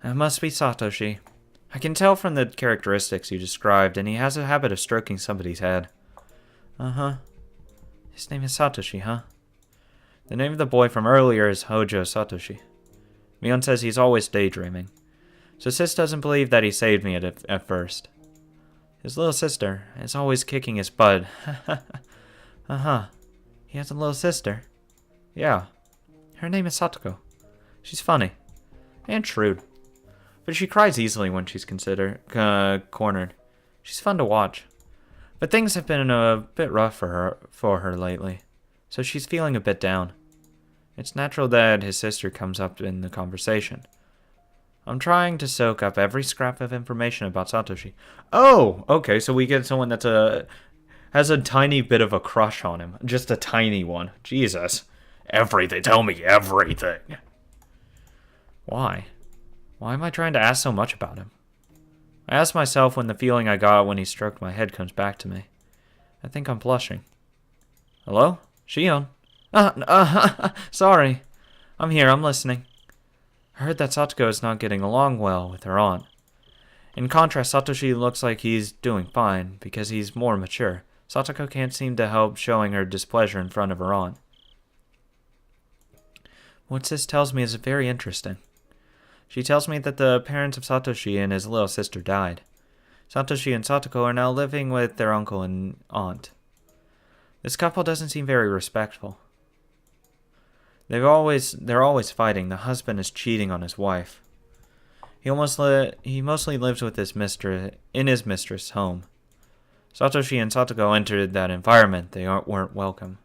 It must be Satoshi. I can tell from the characteristics you described, and he has a habit of stroking somebody's head. Uh-huh. His name is Satoshi, huh? The name of the boy from earlier is Hojo Satoshi. Mion says he's always daydreaming. So Sis doesn't believe that he saved me at first. His little sister is always kicking his butt. Uh-huh. He has a little sister. Yeah. Her name is Satoko. She's funny. And shrewd. But she cries easily when she's cornered. She's fun to watch. But things have been a bit rough for her lately. So she's feeling a bit down. It's natural that his sister comes up in the conversation. I'm trying to soak up every scrap of information about Satoshi. Oh, okay, so we get someone has a tiny bit of a crush on him. Just a tiny one. Jesus. Everything. Tell me everything. Why? Why am I trying to ask so much about him? I ask myself when the feeling I got when he stroked my head comes back to me. I think I'm blushing. Hello? Shion? Sorry. I'm here, I'm listening. I heard that Satoko is not getting along well with her aunt. In contrast, Satoshi looks like he's doing fine, because he's more mature. Satoko can't seem to help showing her displeasure in front of her aunt. What Sis tells me is very interesting. She tells me that the parents of Satoshi and his little sister died. Satoshi and Satoko are now living with their uncle and aunt. This couple doesn't seem very respectful. They're always fighting. The husband is cheating on his wife. He mostly lives with his mistress' home. Satoshi and Satoko entered that environment. They weren't welcome.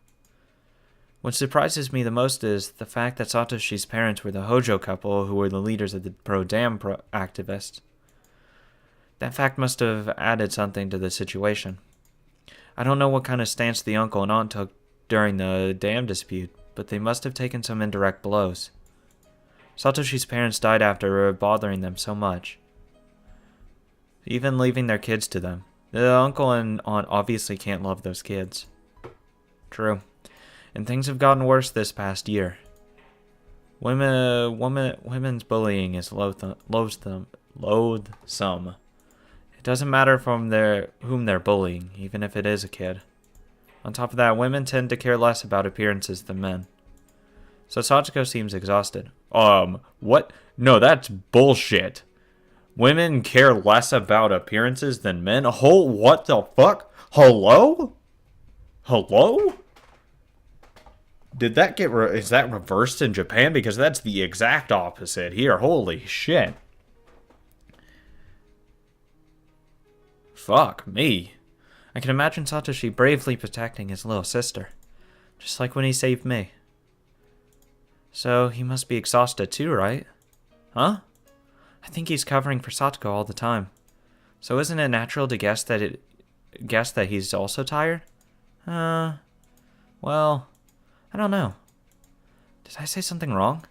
What surprises me the most is the fact that Satoshi's parents were the Hojo couple who were the leaders of the pro-dam activists. That fact must have added something to the situation. I don't know what kind of stance the uncle and aunt took during the dam dispute, but they must have taken some indirect blows. Satoshi's parents died after bothering them so much, even leaving their kids to them. The uncle and aunt obviously can't love those kids. True. And things have gotten worse this past year. Women's bullying is loathsome. It doesn't matter from whom they're bullying, even if it is a kid. On top of that, women tend to care less about appearances than men. So Satoko seems exhausted. What? No, that's bullshit. Women care less about appearances than men? What the fuck? Hello? Hello? Did that is that reversed in Japan? Because that's the exact opposite here. Holy shit. Fuck me. I can imagine Satoshi bravely protecting his little sister. Just like when he saved me. So he must be exhausted too, right? Huh? I think he's covering for Satoko all the time. So isn't it natural to guess that he's also tired? Well, I don't know. Did I say something wrong?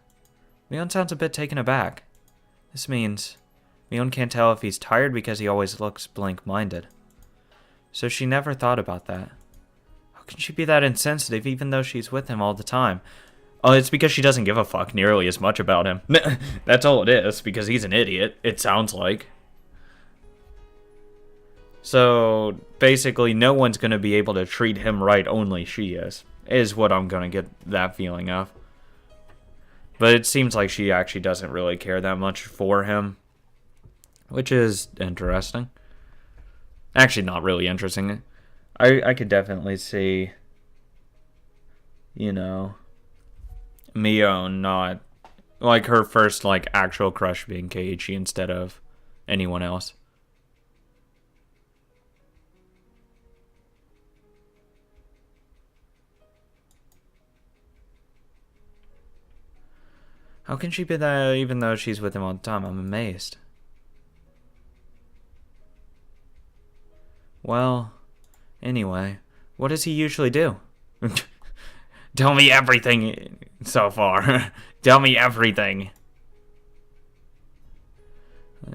Mion sounds a bit taken aback. This means Mion can't tell if he's tired because he always looks blank-minded. So she never thought about that. How can she be that insensitive even though she's with him all the time? Oh, it's because she doesn't give a fuck nearly as much about him. That's all it is, because he's an idiot, it sounds like. So, basically, no one's going to be able to treat him right, only she is what I'm going to get that feeling of. But it seems like she actually doesn't really care that much for him, which is interesting. Actually, not really interesting. I could definitely see, Mio not, like, her first, actual crush being Keiichi instead of anyone else. How can she be that even though she's with him all the time? I'm amazed. Well, anyway, what does he usually do? Tell me everything so far. Tell me everything.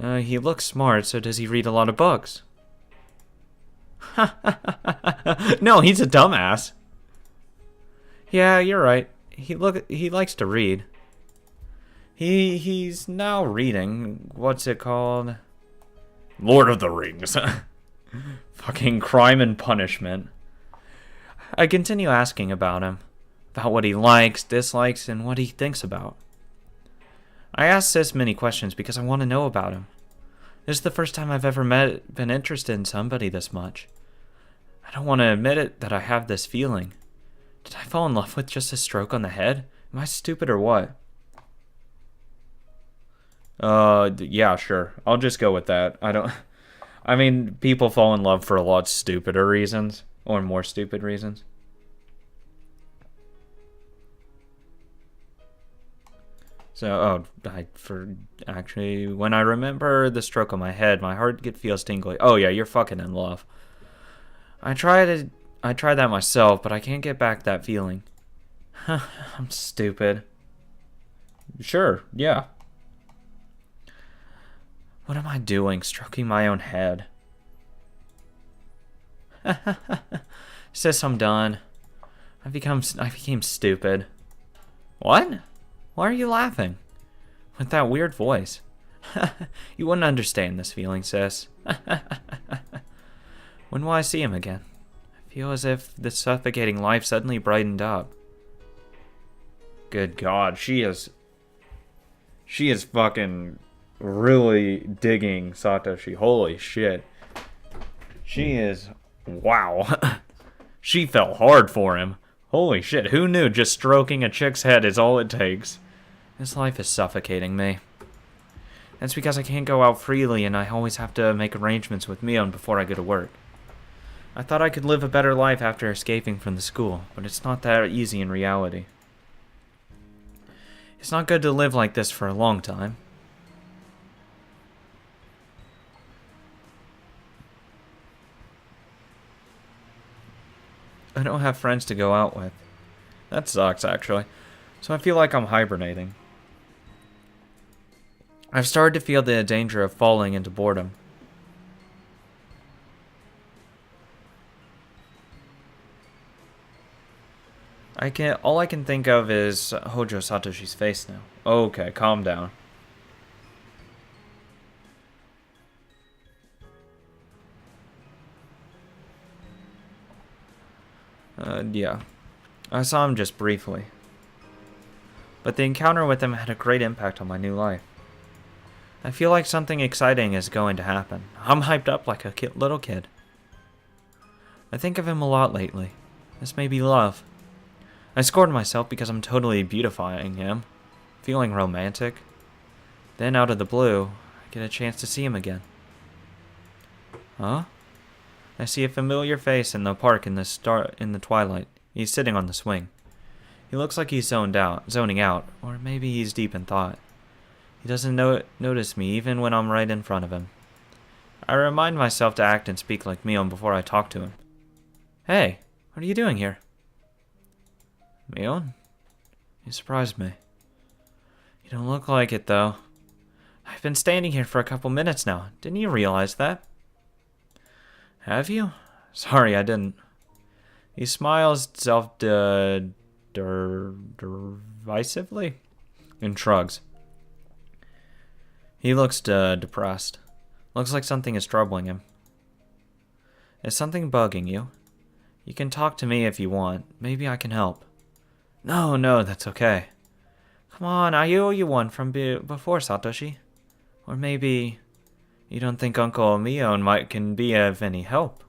He looks smart, so does he read a lot of books? No, he's a dumbass. Yeah, you're right. He likes to read. He's now reading, what's it called? Lord of the Rings. Fucking Crime and Punishment. I continue asking about him, about what he likes, dislikes, and what he thinks about. I ask Sis many questions because I want to know about him. This is the first time I've ever been interested in somebody this much. I don't want to admit it that I have this feeling. Did I fall in love with just a stroke on the head? Am I stupid or what? Yeah, sure. I'll just go with that. I mean, people fall in love for a lot stupider reasons, or more stupid reasons. So, actually, when I remember the stroke on my head, my heart feels tingly. Oh yeah, you're fucking in love. I tried that myself, but I can't get back that feeling. I'm stupid. Sure, yeah. What am I doing, stroking my own head? Sis, I'm done. I became stupid. What? Why are you laughing? With that weird voice. You wouldn't understand this feeling, Sis. When will I see him again? I feel as if the suffocating life suddenly brightened up. Good God, she is fucking really digging Satoshi. Holy shit. She is, wow. She fell hard for him. Holy shit, who knew just stroking a chick's head is all it takes? This life is suffocating me. That's because I can't go out freely and I always have to make arrangements with Mion before I go to work. I thought I could live a better life after escaping from the school, but it's not that easy in reality. It's not good to live like this for a long time. I don't have friends to go out with. That sucks, actually. So I feel like I'm hibernating. I've started to feel the danger of falling into boredom. All I can think of is Hojo Satoshi's face now. Okay, calm down. Yeah. I saw him just briefly. But the encounter with him had a great impact on my new life. I feel like something exciting is going to happen. I'm hyped up like a little kid. I think of him a lot lately. This may be love. I scored myself because I'm totally beautifying him, feeling romantic. Then out of the blue, I get a chance to see him again. Huh? I see a familiar face in the park in the twilight. He's sitting on the swing. He looks like he's zoning out, or maybe he's deep in thought. He doesn't notice me even when I'm right in front of him. I remind myself to act and speak like Mion before I talk to him. Hey, what are you doing here? Mion? You surprised me. You don't look like it, though. I've been standing here for a couple minutes now. Didn't you realize that? Have you? Sorry, I didn't. He smiles derisively and shrugs. He looks depressed. Looks like something is troubling him. Is something bugging you? You can talk to me if you want. Maybe I can help. No, that's okay. Come on, I owe you one from before, Satoshi. Or maybe you don't think Uncle Mion can be of any help.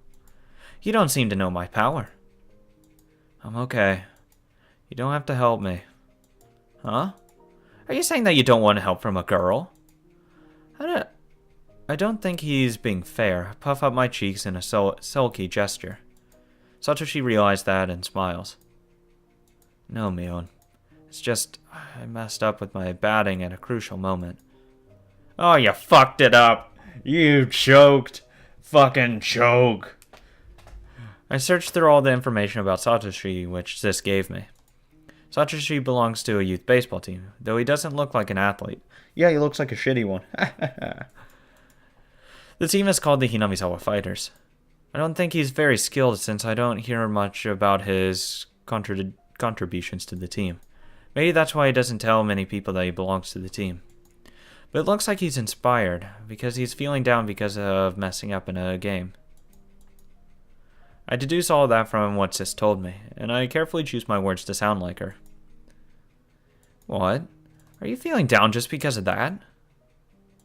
You don't seem to know my power. I'm okay. You don't have to help me. Huh? Are you saying that you don't want help from a girl? I don't think he's being fair. I puff up my cheeks in a sulky gesture. Satoshi realized that and smiles. No, Mion. It's just, I messed up with my batting at a crucial moment. Oh, you fucked it up! You choked! Fucking choke! I searched through all the information about Satoshi which Sis gave me. Satoshi belongs to a youth baseball team, though he doesn't look like an athlete. Yeah, he looks like a shitty one. The team is called the Hinamizawa Fighters. I don't think he's very skilled since I don't hear much about his contributions to the team. Maybe that's why he doesn't tell many people that he belongs to the team. But it looks like he's inspired, because he's feeling down because of messing up in a game. I deduce all of that from what Sis told me, and I carefully choose my words to sound like her. What? Are you feeling down just because of that?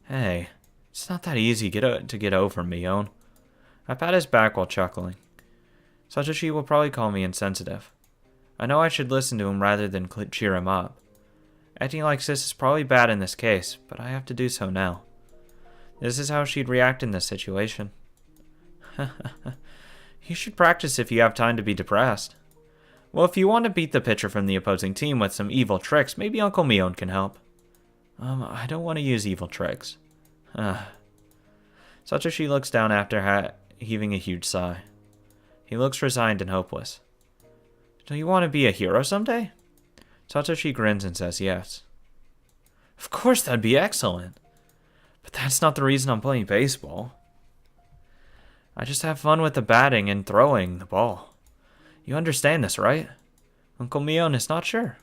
Hey, it's not that easy to get over, Mion. I pat his back while chuckling. Satoshi will probably call me insensitive. I know I should listen to him rather than cheer him up. Acting like Sis is probably bad in this case, but I have to do so now. This is how she'd react in this situation. You should practice if you have time to be depressed. Well, if you want to beat the pitcher from the opposing team with some evil tricks, maybe Uncle Mion can help. I don't want to use evil tricks. Satoshi looks down after heaving a huge sigh. He looks resigned and hopeless. Do you want to be a hero someday? Satoshi grins and says yes. Of course, that'd be excellent. But that's not the reason I'm playing baseball. I just have fun with the batting and throwing the ball. You understand this, right? Uncle Mion is not sure.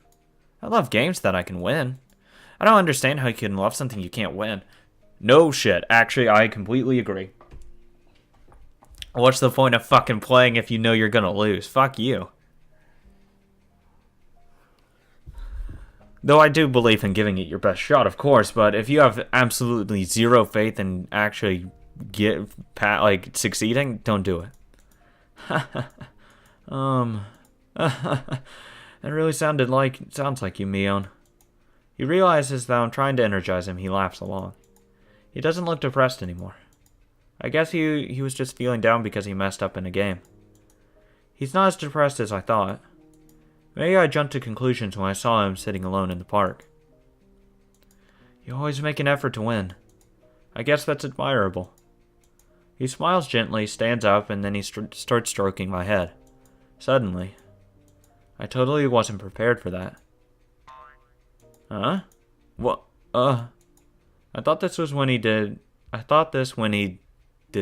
I love games that I can win. I don't understand how you can love something you can't win. No shit. Actually, I completely agree. What's the point of fucking playing if you know you're gonna lose? Fuck you. Though I do believe in giving it your best shot, of course, but if you have absolutely zero faith in actually succeeding, don't do it. That really sounds like you, Mion. He realizes that I'm trying to energize him. He laughs along. He doesn't look depressed anymore. I guess he was just feeling down because he messed up in a game. He's not as depressed as I thought. Maybe I jumped to conclusions when I saw him sitting alone in the park. You always make an effort to win. I guess that's admirable. He smiles gently, stands up, and then he starts stroking my head. Suddenly. I totally wasn't prepared for that. Huh? What? I thought this when he did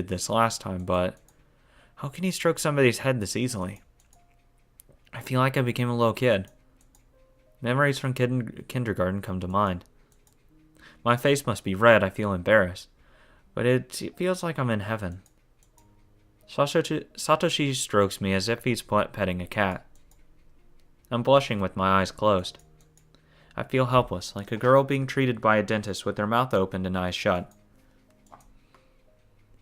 this last time, but how can he stroke somebody's head this easily? I feel like I became a little kid. Memories from kindergarten come to mind. My face must be red. I feel embarrassed. But it feels like I'm in heaven. Satoshi strokes me as if he's petting a cat. I'm blushing with my eyes closed. I feel helpless, like a girl being treated by a dentist with her mouth open and eyes shut.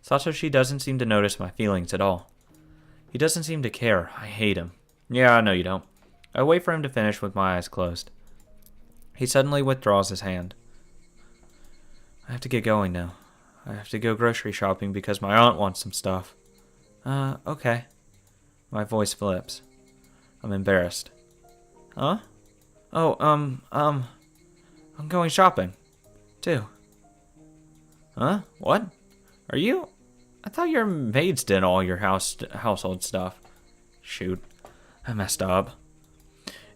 Satoshi doesn't seem to notice my feelings at all. He doesn't seem to care. I hate him. Yeah, I know you don't. I wait for him to finish with my eyes closed. He suddenly withdraws his hand. I have to get going now. I have to go grocery shopping because my aunt wants some stuff. Okay. My voice flips. I'm embarrassed. Huh? Oh, I'm going shopping, too. Huh? What? Are you? I thought your maids did all your household stuff. Shoot. I messed up.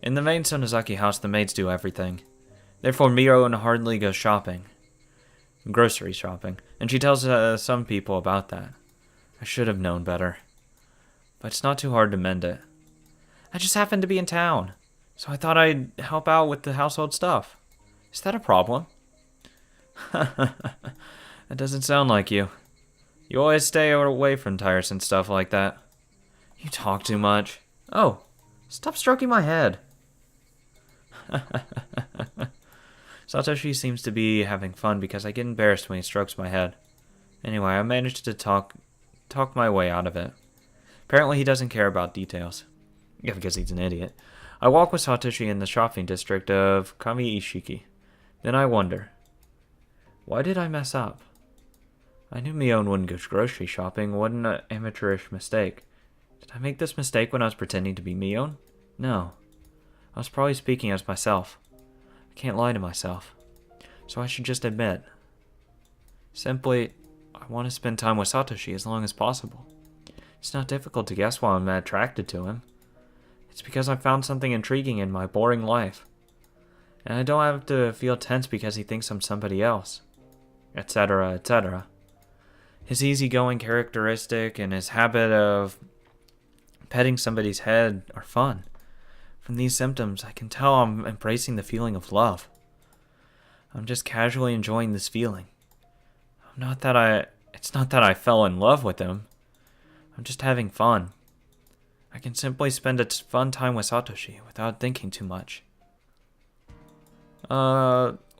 In the main Sonozaki house, the maids do everything. Therefore, Mion hardly goes shopping. Grocery shopping. And she tells some people about that. I should have known better. But it's not too hard to mend it. I just happened to be in town, so I thought I'd help out with the household stuff. Is that a problem? That doesn't sound like you. You always stay away from tiresome stuff like that. You talk too much. Oh, stop stroking my head. Satoshi seems to be having fun because I get embarrassed when he strokes my head. Anyway, I managed to talk my way out of it. Apparently he doesn't care about details. Yeah, because he's an idiot. I walk with Satoshi in the shopping district of Kamiishiki. Then I wonder, why did I mess up? I knew Mion wouldn't go grocery shopping. What an amateurish mistake. Did I make this mistake when I was pretending to be Mion? No. I was probably speaking as myself. I can't lie to myself. So I should just admit. Simply, I want to spend time with Satoshi as long as possible. It's not difficult to guess why I'm attracted to him. It's because I found something intriguing in my boring life. And I don't have to feel tense because he thinks I'm somebody else. Etc., etc. His easygoing characteristic and his habit of petting somebody's head are fun. From these symptoms, I can tell I'm embracing the feeling of love. I'm just casually enjoying this feeling. It's not that I fell in love with him. I'm just having fun. I can simply spend a fun time with Satoshi without thinking too much.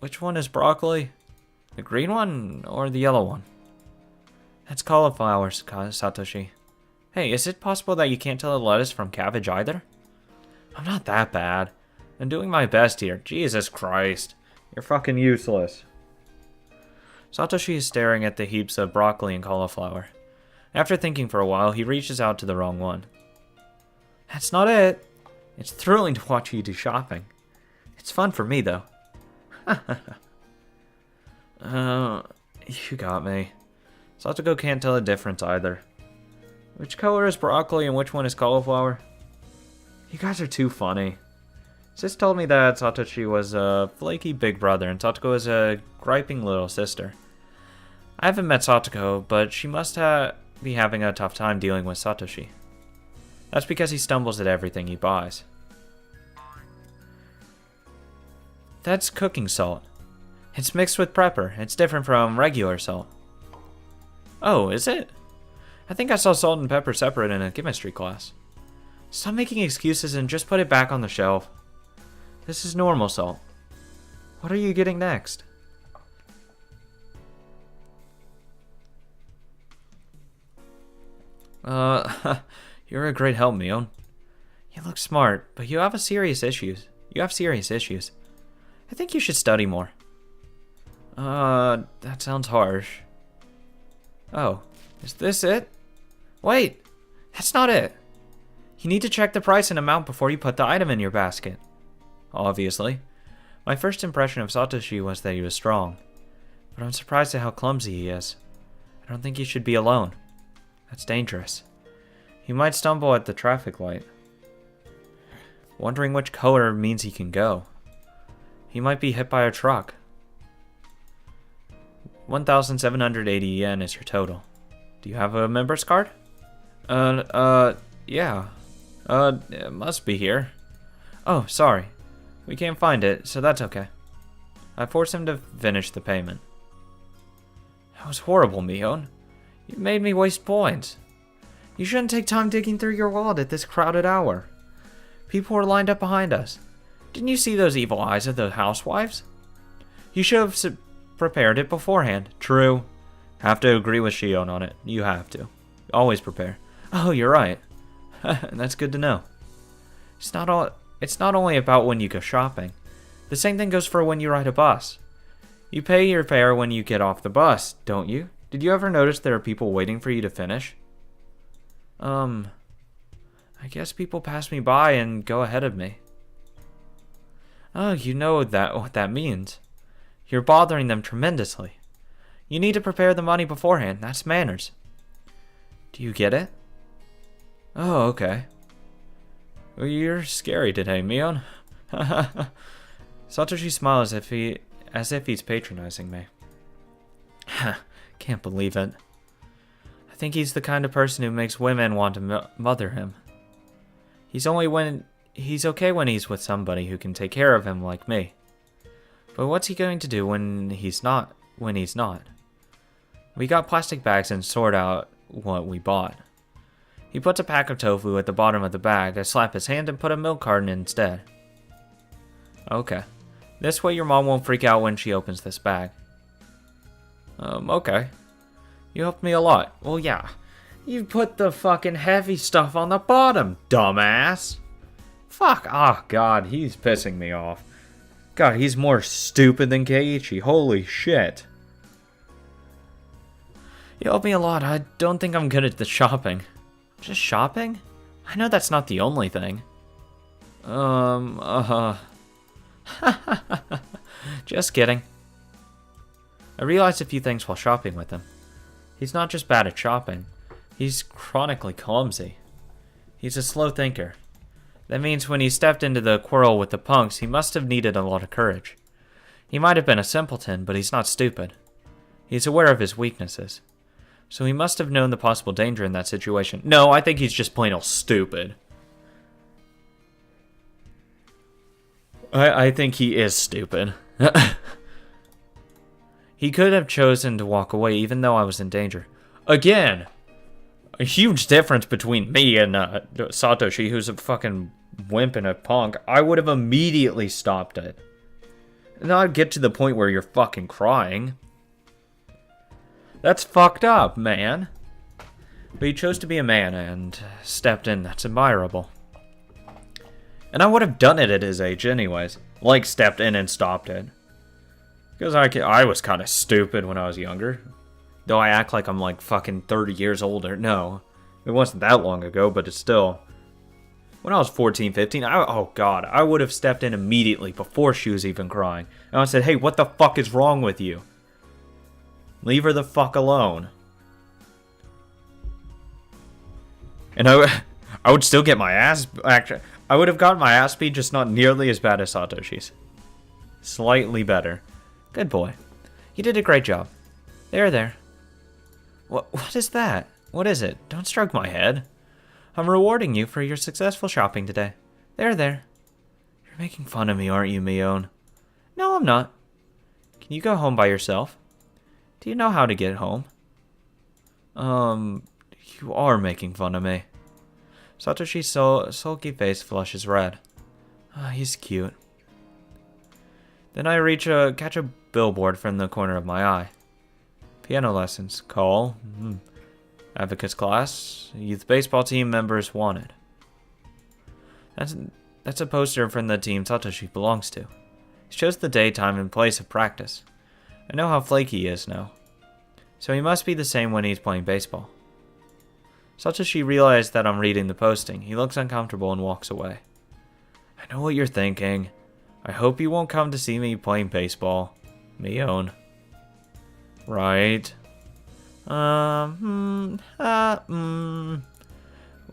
Which one is broccoli? The green one or the yellow one? That's cauliflower, Satoshi. Hey, is it possible that you can't tell the lettuce from cabbage either? I'm not that bad. I'm doing my best here. Jesus Christ. You're fucking useless. Satoshi is staring at the heaps of broccoli and cauliflower. After thinking for a while, he reaches out to the wrong one. That's not it. It's thrilling to watch you do shopping. It's fun for me, though. You got me. Satoko can't tell the difference either. Which color is broccoli and which one is cauliflower? You guys are too funny. Sis told me that Satoshi was a flaky big brother and Satoko is a griping little sister. I haven't met Satoko, but she must be having a tough time dealing with Satoshi. That's because he stumbles at everything he buys. That's cooking salt. It's mixed with pepper. It's different from regular salt. Oh, is it? I think I saw salt and pepper separate in a chemistry class. Stop making excuses and just put it back on the shelf. This is normal salt. What are you getting next? You're a great help, Mion. You look smart, but you have serious issues. I think you should study more. That sounds harsh. Oh, is this it? Wait, that's not it. You need to check the price and amount before you put the item in your basket. Obviously. My first impression of Satoshi was that he was strong, but I'm surprised at how clumsy he is. I don't think he should be alone. That's dangerous. He might stumble at the traffic light. Wondering which color means he can go. He might be hit by a truck. 1,780 yen is your total. Do you have a member's card? Yeah. It must be here. Oh, sorry. We can't find it, so that's okay. I forced him to finish the payment. That was horrible, Mion. You made me waste points. You shouldn't take time digging through your wallet at this crowded hour. People were lined up behind us. Didn't you see those evil eyes of the housewives? You should have prepared it beforehand. True. Have to agree with Shion on it. You have to. Always prepare. Oh, you're right. That's good to know. It's not only about when you go shopping. The same thing goes for when you ride a bus. You pay your fare when you get off the bus, don't you? Did you ever notice there are people waiting for you to finish? I guess people pass me by and go ahead of me. Oh, you know what that means. You're bothering them tremendously. You need to prepare the money beforehand. That's manners. Do you get it? Oh, okay. Well, you're scary today, Mion. Satoshi smiles as if he's patronizing me. Can't believe it. I think he's the kind of person who makes women want to mother him. He's okay when he's with somebody who can take care of him like me. But what's he going to do when he's not? We got plastic bags and sort out what we bought. He puts a pack of tofu at the bottom of the bag. I slap his hand and put a milk carton instead. Okay. This way your mom won't freak out when she opens this bag. Okay. You helped me a lot. Well, yeah. You put the fucking heavy stuff on the bottom, dumbass. Fuck. Oh, God. He's pissing me off. God, he's more stupid than Keiichi. Holy shit. You helped me a lot. I don't think I'm good at the shopping. Just shopping? I know that's not the only thing. Just kidding. I realized a few things while shopping with him. He's not just bad at shopping. He's chronically clumsy. He's a slow thinker. That means when he stepped into the quarrel with the punks, he must have needed a lot of courage. He might have been a simpleton, but he's not stupid. He's aware of his weaknesses. So he must have known the possible danger in that situation. No, I think he's just plain old stupid. I think he is stupid. He could have chosen to walk away even though I was in danger. Again, a huge difference between me and Satoshi, who's a fucking wimp and a punk. I would have immediately stopped it. Not get to the point where you're fucking crying. That's fucked up, man. But he chose to be a man and stepped in. That's admirable. And I would have done it at his age anyways. Like, stepped in and stopped it. Because I was kind of stupid when I was younger. Though I act like I'm like fucking 30 years older. No, it wasn't that long ago, but it's still. When I was 14, 15, oh god, I would have stepped in immediately before she was even crying. And I said, hey, what the fuck is wrong with you? Leave her the fuck alone. And I would still get my ass. Actually, I would have gotten my ass beat, just not nearly as bad as Satoshi's. Slightly better. Good boy. You did a great job. There. What is that? What is it? Don't stroke my head. I'm rewarding you for your successful shopping today. There. You're making fun of me, aren't you, Mion? No, I'm not. Can you go home by yourself? Do you know how to get home? You are making fun of me. Satoshi's sulky face flushes red. He's cute. Then I catch a billboard from the corner of my eye. Piano lessons. Call. Advocates class. Youth baseball team members wanted. That's a poster from the team Satoshi belongs to. It shows the day, time, and place of practice. I know how flaky he is now. So he must be the same when he's playing baseball. Satoshi realized that I'm reading the posting. He looks uncomfortable and walks away. I know what you're thinking. I hope you won't come to see me playing baseball. Mion. Right. What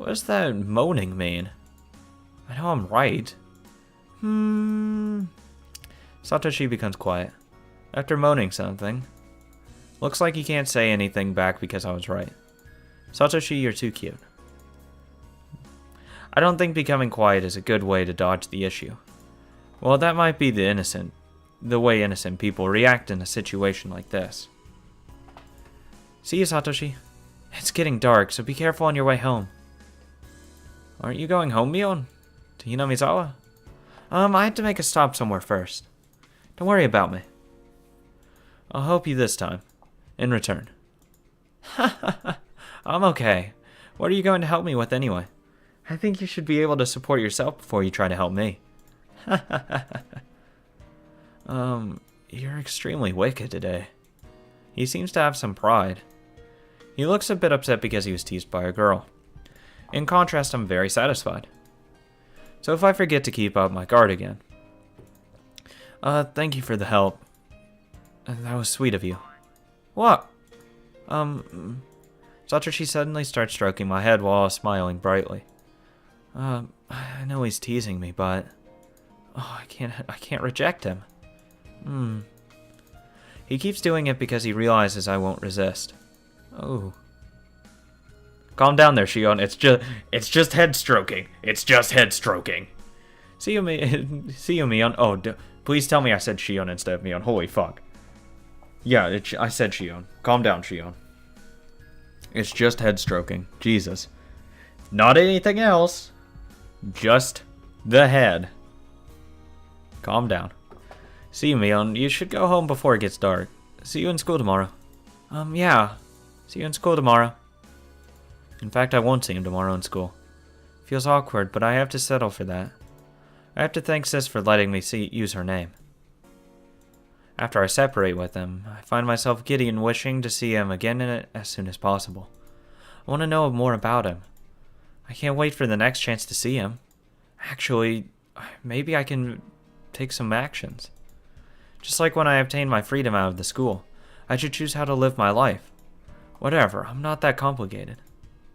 does that moaning mean? I know I'm right. Satoshi becomes quiet. After moaning something. Looks like he can't say anything back because I was right. Satoshi, you're too cute. I don't think becoming quiet is a good way to dodge the issue. Well, that might be the way innocent people react in a situation like this. See you, Satoshi. It's getting dark, so be careful on your way home. Aren't you going home, Mion? To Hinamizawa? I had to make a stop somewhere first. Don't worry about me. I'll help you this time. In return. I'm okay. What are you going to help me with anyway? I think you should be able to support yourself before you try to help me. You're extremely wicked today. He seems to have some pride. He looks a bit upset because he was teased by a girl. In contrast, I'm very satisfied. So if I forget to keep up my guard again. Thank you for the help. That was sweet of you. What? Satoshi suddenly starts stroking my head while smiling brightly. I know he's teasing me, but I can't reject him. He keeps doing it because he realizes I won't resist. Oh. Calm down there, Shion. It's just head stroking. It's just head stroking. See you, Mion. Oh, please tell me I said Shion instead of Mion. Holy fuck. Yeah, I said Shion. Calm down, Shion. It's just head stroking. Jesus. Not anything else. Just the head. Calm down. See you, Mion. You should go home before it gets dark. See you in school tomorrow. Yeah. See you in school tomorrow. In fact, I won't see him tomorrow in school. Feels awkward, but I have to settle for that. I have to thank Sis for letting me use her name. After I separate with him, I find myself giddy and wishing to see him again as soon as possible. I want to know more about him. I can't wait for the next chance to see him. Actually, maybe I can take some actions. Just like when I obtained my freedom out of the school, I should choose how to live my life. Whatever, I'm not that complicated.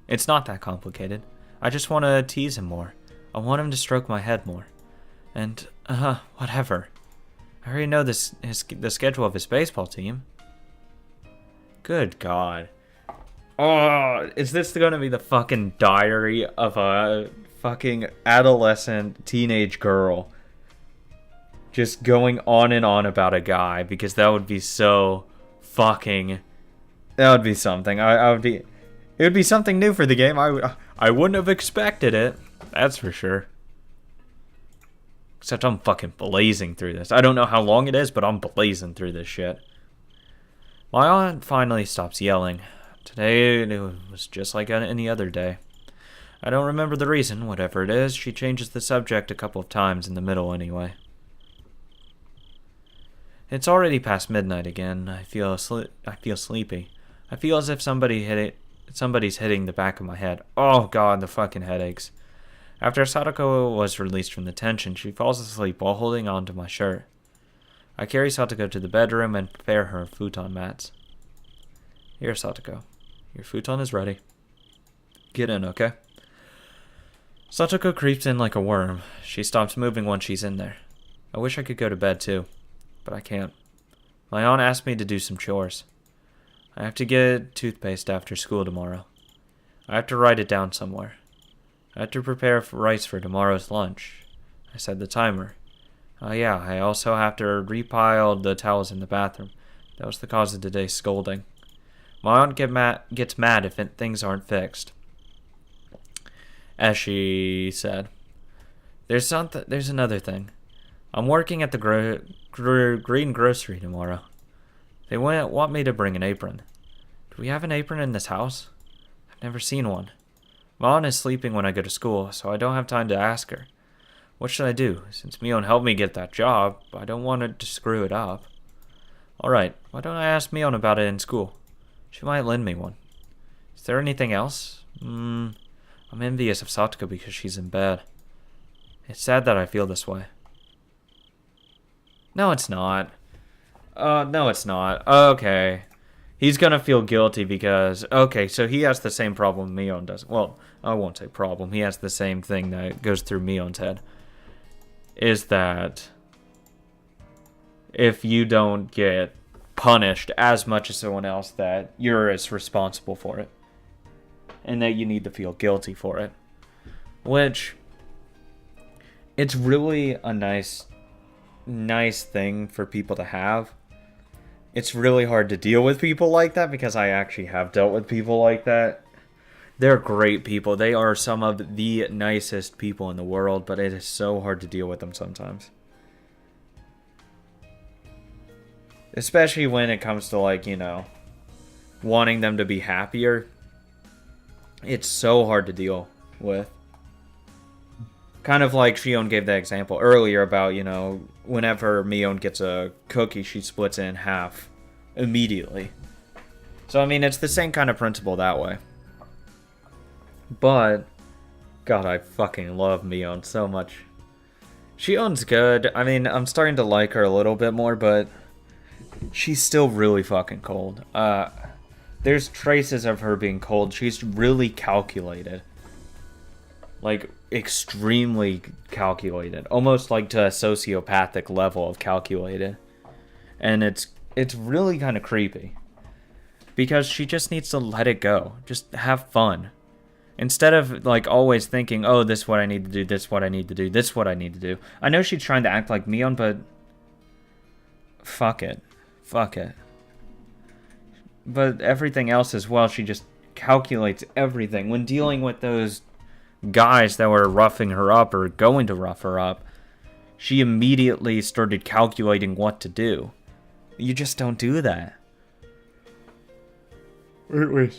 It's not that complicated. I just want to tease him more. I want him to stroke my head more. And, whatever. I already know the schedule of his baseball team. Good God. Oh, is this going to be the fucking diary of a fucking adolescent teenage girl? just going on and on about a guy, because that would be so fucking... That would be something. I would be... It would be something new for the game. I wouldn't have expected it. That's for sure. Except I'm fucking blazing through this. I don't know how long it is, but I'm blazing through this shit. My aunt finally stops yelling. Today, it was just like any other day. I don't remember the reason, whatever it is. She changes the subject a couple of times in the middle anyway. It's already past midnight again. I feel sleepy. I feel as if somebody's hitting the back of my head. Oh god, the fucking headaches. After Satoko was released from detention, she falls asleep while holding on to my shirt. I carry Satoko to the bedroom and prepare her futon mats. Here, Satoko. Your futon is ready. Get in, okay? Satoko creeps in like a worm. She stops moving once she's in there. I wish I could go to bed too, but I can't. My aunt asked me to do some chores. I have to get toothpaste after school tomorrow. I have to write it down somewhere. I have to prepare rice for tomorrow's lunch. I set the timer. Oh yeah, I also have to repile the towels in the bathroom. That was the cause of today's scolding. My aunt gets mad if things aren't fixed. As she said. There's another thing. I'm working at the green grocery tomorrow. They want me to bring an apron. Do we have an apron in this house? I've never seen one. My aunt is sleeping when I go to school, so I don't have time to ask her. What should I do? Since Mion helped me get that job, I don't want her to screw it up. Alright, why don't I ask Mion about it in school? She might lend me one. Is there anything else? I'm envious of Satoko because she's in bed. It's sad that I feel this way. No, it's not. No, it's not. Okay. He's gonna feel guilty because... Okay, so he has the same problem Mion does. Well, I won't say problem. He has the same thing that goes through Mion's head. Is that... if you don't get punished as much as someone else, that you're as responsible for it. And that you need to feel guilty for it. Which... it's really a nice thing for people to have. It's really hard to deal with people like that because I actually have dealt with people like that. They're great people. They are some of the nicest people in the world, but it is so hard to deal with them sometimes. Especially when it comes to, like, you know, wanting them to be happier. It's so hard to deal with. Kind of like Shion gave that example earlier about, you know, whenever Mion gets a cookie, she splits it in half immediately. So, I mean, it's the same kind of principle that way. But, God, I fucking love Mion so much. Shion's good. I mean, I'm starting to like her a little bit more, but she's still really fucking cold. There's traces of her being cold. She's really calculated. Like, extremely calculated. Almost like to a sociopathic level of calculated. And it's really kind of creepy. Because she just needs to let it go. Just have fun. Instead of, like, always thinking, oh, this is what I need to do, this is what I need to do, this is what I need to do. I know she's trying to act like Mion, but... fuck it. Fuck it. But everything else as well, she just calculates everything. When dealing with those guys that were roughing her up or going to rough her up, she immediately started calculating what to do. You just don't do that. You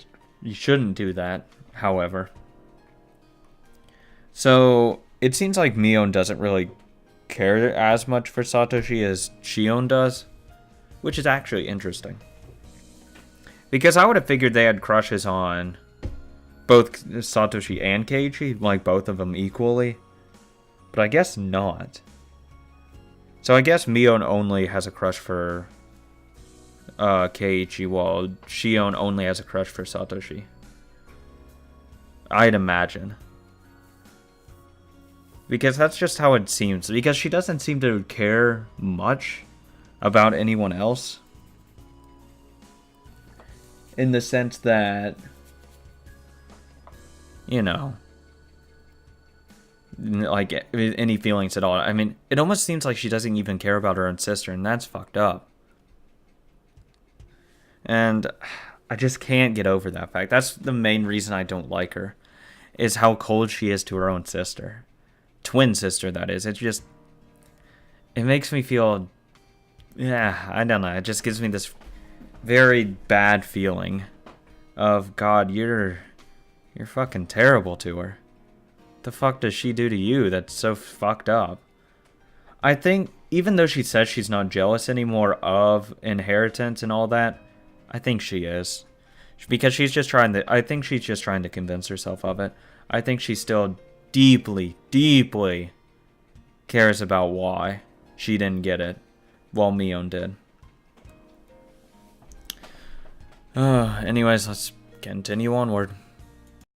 shouldn't do that, however. So, it seems like Mion doesn't really care as much for Satoshi as Shion does, which is actually interesting. Because I would have figured they had crushes on both Satoshi and Keiichi, like both of them equally. But I guess not. So I guess Mion only has a crush for Keiichi, while Shion only has a crush for Satoshi. I'd imagine. Because that's just how it seems. Because she doesn't seem to care much about anyone else. In the sense that, you know, like any feelings at all. I mean, it almost seems like she doesn't even care about her own sister, and that's fucked up. And I just can't get over that fact. That's the main reason I don't like her, is how cold she is to her own sister. Twin sister, that is. It makes me feel, yeah, I don't know. It just gives me this very bad feeling of, God, you're fucking terrible to her. What the fuck does she do to you that's so fucked up? I think, even though she says she's not jealous anymore of inheritance and all that, I think she is. Because I think she's just trying to convince herself of it. I think she still deeply, deeply cares about why she didn't get it, while Mion did. Anyways, let's continue onward.